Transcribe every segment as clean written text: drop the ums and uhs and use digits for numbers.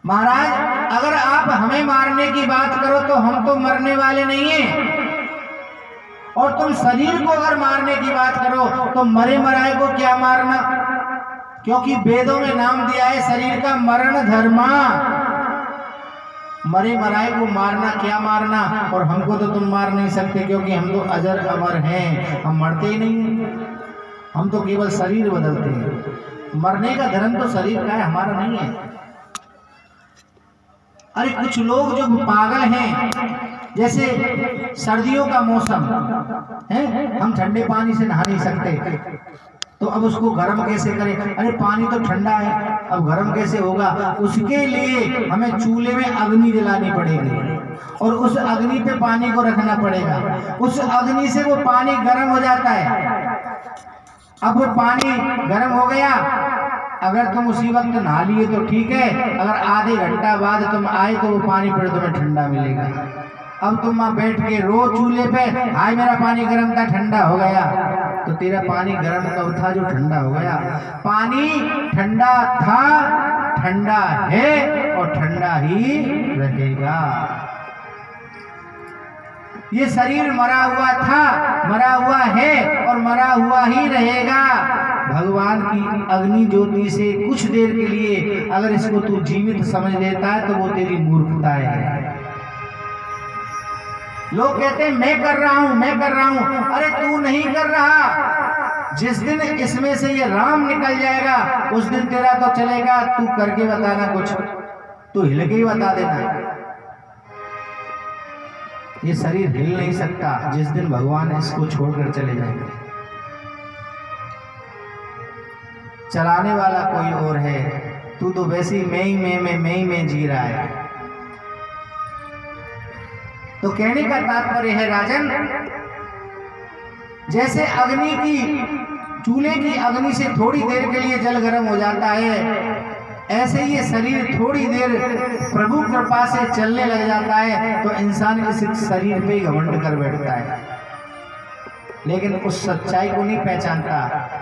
महाराज अगर आप हमें मारने की बात करो तो हम तो मरने वाले नहीं हैं, और तुम शरीर को अगर मारने की बात करो तो मरे मराए को क्या मारना, क्योंकि वेदों में नाम दिया है शरीर का मरण धर्मा। मरे मराए को मारना क्या मारना, और हमको तो तुम मार नहीं सकते क्योंकि हम तो अजर अमर हैं, हम मरते ही नहीं, हम तो केवल शरीर बदलते हैं। मरने का धर्म तो शरीर का है, हमारा नहीं है। अरे कुछ लोग जो पागल हैं, जैसे सर्दियों का मौसम है, हम ठंडे पानी से नहा नहीं सकते, तो अब उसको गर्म कैसे करें? अरे पानी तो ठंडा है, अब गर्म कैसे होगा? उसके लिए हमें चूल्हे में अग्नि जलानी पड़ेगी और उस अग्नि पे पानी को रखना पड़ेगा। उस अग्नि से वो पानी गर्म हो जाता है। अब वो पानी गर्म हो गया, अगर तुम उसी वक्त नहा लिए तो ठीक है, अगर आधे घंटा बाद तुम आए तो वो पानी फिर तुम्हें ठंडा मिलेगा। अब तुम वहां बैठ के रो चूल्हे पे, हाय मेरा पानी गर्म था ठंडा हो गया, तो तेरा पानी गर्म कब था जो ठंडा हो गया? पानी ठंडा था, ठंडा है और ठंडा ही रहेगा। ये शरीर मरा हुआ था, मरा हुआ है और मरा हुआ ही रहेगा। भगवान की अग्नि ज्योति से कुछ देर के लिए अगर इसको तू जीवित समझ लेता है तो वो तेरी मूर्खता है। लोग कहते हैं मैं कर रहा हूं, मैं कर रहा हूं। अरे तू नहीं कर रहा, जिस दिन इसमें से ये राम निकल जाएगा उस दिन तेरा तो चलेगा। तू करके बताना, कुछ तू हिल के ही बता देना। ये शरीर हिल नहीं सकता जिस दिन भगवान इसको छोड़कर चले जाएंगे। चलाने वाला कोई और है, तू तो वैसे ही मैं ही में जी रहा है। तो कहने का तात्पर्य है राजन, जैसे अग्नि की, चूल्हे की अग्नि से थोड़ी देर के लिए जल गर्म हो जाता है, ऐसे ही ये शरीर थोड़ी देर प्रभु कृपा से चलने लग जाता है तो इंसान इस शरीर पे घमंड कर बैठता है, लेकिन उस सच्चाई को नहीं पहचानता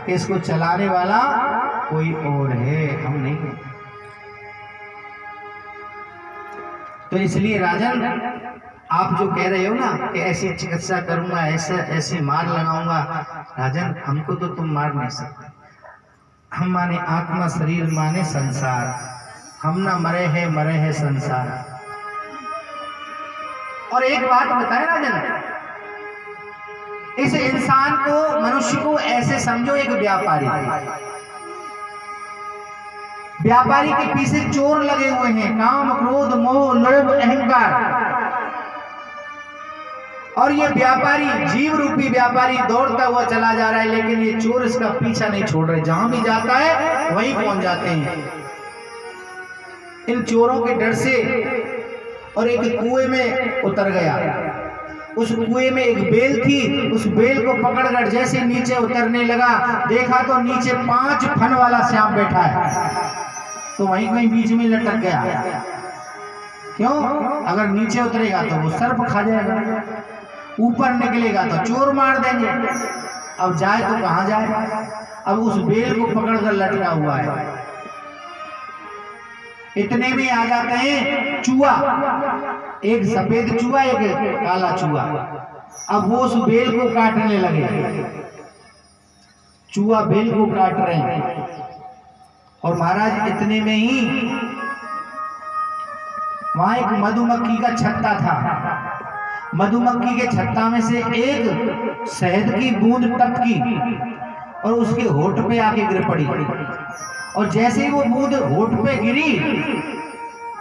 कि इसको चलाने वाला कोई और है, हम नहीं। तो इसलिए राजन आप जो कह रहे हो ना कि ऐसी चिकित्सा करूंगा, ऐसे मार लगाऊंगा, राजन हमको तो तुम मार नहीं सकते। हम माने आत्मा, शरीर माने संसार, हम ना मरे है संसार। और एक बात बताए राजन, इस इंसान को, मनुष्य को ऐसे समझो एक व्यापारी, व्यापारी के पीछे चोर लगे हुए हैं, काम क्रोध मोह लोभ अहंकार, और ये व्यापारी, जीव रूपी व्यापारी दौड़ता हुआ चला जा रहा है, लेकिन ये चोर इसका पीछा नहीं छोड़ रहे, जहां भी जाता है वहीं पहुंच जाते हैं। इन चोरों के डर से और एक कुएं में उतर गया, उस कुएं में एक बेल थी, उस बेल को पकड़कर जैसे नीचे उतरने लगा, देखा तो नीचे 5 फन वाला सांप बैठा है, तो वहीं कहीं बीच में लटक गया। क्यों? अगर नीचे उतरेगा तो वो सर्प खा जाएगा, ऊपर निकलेगा तो चोर मार देंगे, अब जाए तो कहां जाए? अब उस बेल को पकड़कर लटका हुआ है। इतने में आ जाते हैं चूहा, एक सफेद चूहा एक काला चूहा। अब वो उस बेल को काटने लगे, चूहा बेल को काट रहे हैं, और महाराज इतने में ही वहां एक मधुमक्खी का छत्ता था। मधुमक्खी के छत्ता में से एक शहद की बूंद टपकी और उसके होठ पे आके गिर पड़ी, और जैसे ही वो बूंद होठ पे गिरी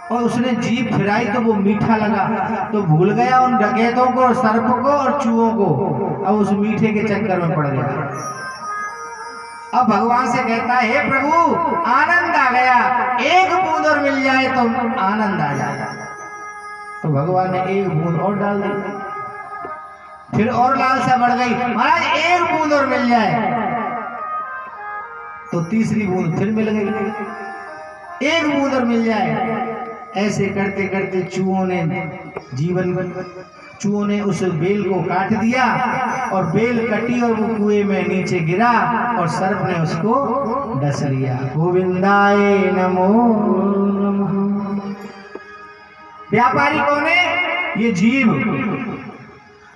और उसने जीभ फिराई तो वो मीठा लगा, तो भूल गया उन डकैतों को, सर्प को और चूहों को, अब उस मीठे के चक्कर में पड़ गया। अब भगवान से कहता है, हे प्रभु आनंद आ गया, एक बूंद और मिल जाए तो आनंद आ जाएगा। तो भगवान ने एक बूंद और डाल दी, फिर और लालसा बढ़ गई, महाराज एक बूंद और मिल जाए, तो तीसरी बूंद फिर मिल गई, एक बूंद और मिल जाए। ऐसे करते करते चूहों ने उस बेल को काट दिया, और बेल कटी और वो कुएं में नीचे गिरा, और सर्प ने उसको डस लिया। गोविंदाय नमो नमः। व्यापारी कौन है? ये जीव।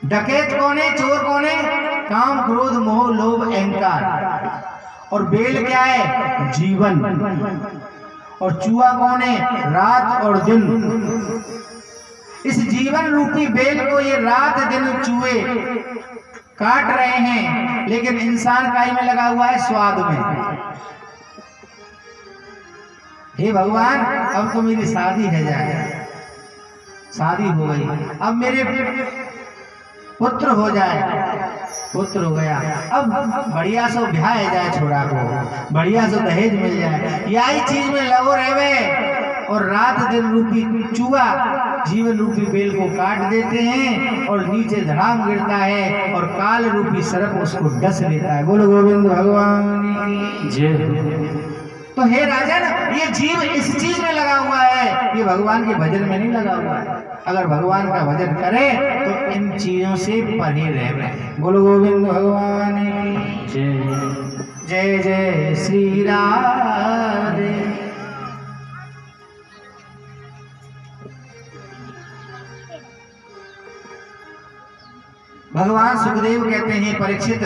डकैत कौन है? चोर कौन है? काम, क्रोध, मोह, लोभ, अहंकार। और बेल क्या है? जीवन। और चूहा कौन है? रात और दिन। इस जीवन रूपी बेल को ये रात दिन चूहे काट रहे हैं, लेकिन इंसान काहे में लगा हुआ है? स्वाद में। हे भगवान, अब तो मेरी शादी है जाए, शादी हो गई, अब मेरे पुत्र हो जाए, पुत्र हो गया, अब बढ़िया सो ब्याह जाए, छोरा को बढ़िया सो दहेज मिल जाए, यही चीज में लगो रहे। और रात दिन रूपी चूहा जीवन रूपी बेल को काट देते हैं और नीचे धड़ाम गिरता है और काल रूपी सर्प उसको डस लेता है। बोलो गोविंद भगवान की जय। तो हे राजन, ये जीव इस चीज में लगा हुआ है, ये भगवान के भजन में नहीं लगा हुआ है। अगर भगवान का भजन करे तो इन चीजों से परे रहे। बोलो गोविंद भगवान की जय। जय जय श्री राधे। भगवान सुखदेव कहते हैं, परीक्षित,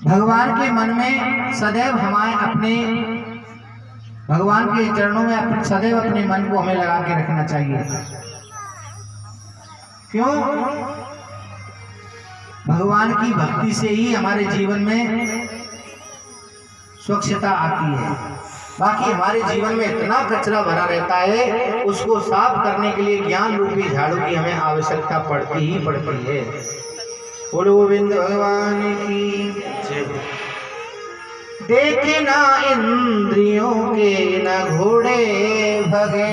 भगवान के मन में सदैव हमारे अपने भगवान के चरणों में सदैव अपने मन को हमें लगा के रखना चाहिए। क्यों? भगवान की भक्ति से ही हमारे जीवन में स्वच्छता आती है। बाकी हमारे जीवन में इतना कचरा भरा रहता है, उसको साफ करने के लिए ज्ञान रूपी झाड़ू की हमें आवश्यकता पड़ती ही पड़ती है। बोलो गोविंद भगवान की जय। देखे ना इंद्रियों के न घोड़े भगे।